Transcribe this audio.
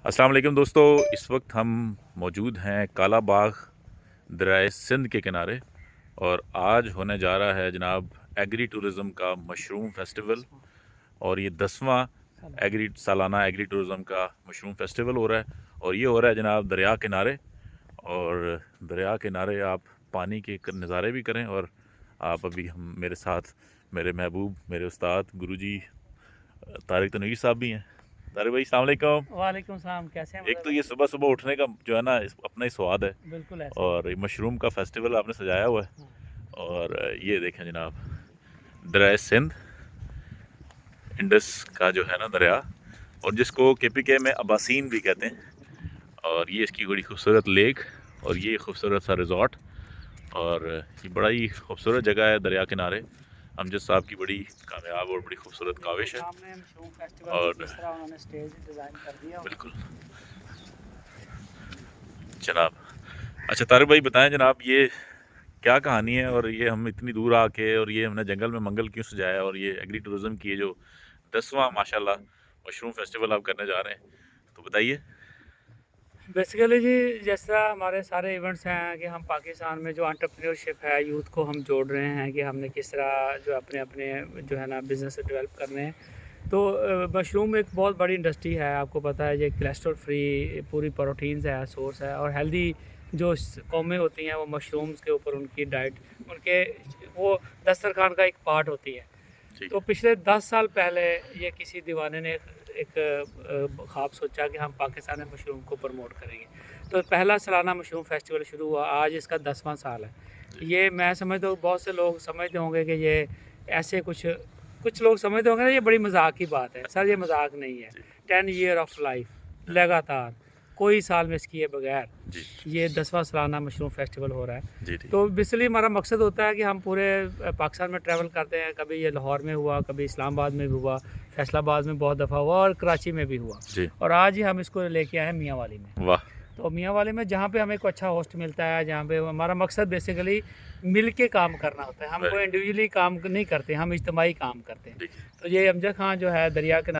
अस्सलाम वालेकुम दोस्तों, इस वक्त हम मौजूद हैं काला बाग दरियाए सिंध के किनारे। और आज होने जा रहा है जनाब एग्री टूरिज़म का मशरूम फेस्टिवल। और ये 10वां सालाना एग्री टूरिज़म का मशरूम फेस्टिवल हो रहा है। और ये हो रहा है जनाब दरिया किनारे। और दरिया किनारे आप पानी के नज़ारे भी करें। और आप अभी हम मेरे साथ मेरे महबूब, मेरे उस्ताद गुरुजी तारिक तनवीर साहब भी हैं। तारिक भाई अस्सलाम वालेकुम। वालेकुम सलाम। कैसे हैं एक मतलब तो ये भाई? सुबह सुबह उठने का जो है ना अपना ही स्वाद है। बिल्कुल ऐसे ही और है। ये मशरूम का फेस्टिवल आपने सजाया हुआ है। हाँ। और ये देखें जनाब दरिया सिंध, इंडस का जो है ना दरिया, और जिसको केपीके में अबासीन भी कहते हैं। और ये इसकी बड़ी खूबसूरत लेक और ये खूबसूरत सा रिजॉर्ट। और ये बड़ा ही खूबसूरत जगह है दरिया किनारे। अमजद साहब की बड़ी कामयाब और बड़ी खूबसूरत देखो काविश है। सामने मशरूम फेस्टिवल की और किस तरह उन्होंने स्टेज डिज़ाइन कर दिया हुआ बिल्कुल जनाब। अच्छा तारिक भाई बताएं जनाब, ये क्या कहानी है? और ये हम इतनी दूर आके और ये हमने जंगल में मंगल क्यों सजाया? और ये एग्री टूरिज्म की ये जो 10वां माशाल्लाह मशरूम फेस्टिवल आप करने जा रहे हैं, तो बताइए। है। बेसिकली जी, जैसा हमारे सारे इवेंट्स हैं कि हम पाकिस्तान में जो एंटरप्रेन्योरशिप है, यूथ को हम जोड़ रहे हैं कि हमने किस तरह जो अपने अपने जो है ना बिज़नेस डेवलप करने हैं। तो मशरूम एक बहुत बड़ी इंडस्ट्री है, आपको पता है। ये कोलेस्ट्रॉल फ्री पूरी प्रोटीन्स है, सोर्स है, और हेल्दी जो कौमें होती हैं वो मशरूम्स के ऊपर उनकी डाइट, उनके वो दस्तरखान का एक पार्ट होती है। ठीक तो है। पिछले 10 साल पहले ये किसी दीवाने ने एक ख्वाब सोचा कि हम पाकिस्तान में मशरूम को प्रमोट करेंगे। तो पहला सालाना मशरूम फेस्टिवल शुरू हुआ, आज इसका 10वां साल है। जी ये मैं समझता हूँ बहुत से लोग समझते होंगे कि ये ऐसे कुछ कुछ लोग समझते होंगे ना ये बड़ी मजाक की बात है। सर ये मजाक नहीं है। जी 10 ईयर ऑफ लाइफ लगातार कोई साल मिस किए बगैर जी ये 10वां सालाना मशरूम फेस्टिवल हो रहा है। जी। ठीक तो बेसिकली हमारा मकसद होता है कि हम पूरे पाकिस्तान में ट्रैवल करते हैं। कभी ये लाहौर में हुआ, कभी इस्लामाबाद में भी हुआ, फैसलाबाद में बहुत दफ़ा हुआ, और कराची में भी हुआ। जी। और आज ही हम इसको लेके आए हैं मियाँ वाली में। वाह। तो मियाँ वाली में जहाँ पे हमें को अच्छा होस्ट मिलता है, जहाँ पे हमारा मकसद बेसिकली मिल के काम करना होता है। हम वेरी कोई गुड। इंडिविजुअली काम नहीं करते, हम इज्तमाही काम करते हैं। ठीक है। तो ये अमजद खान जो है दरिया के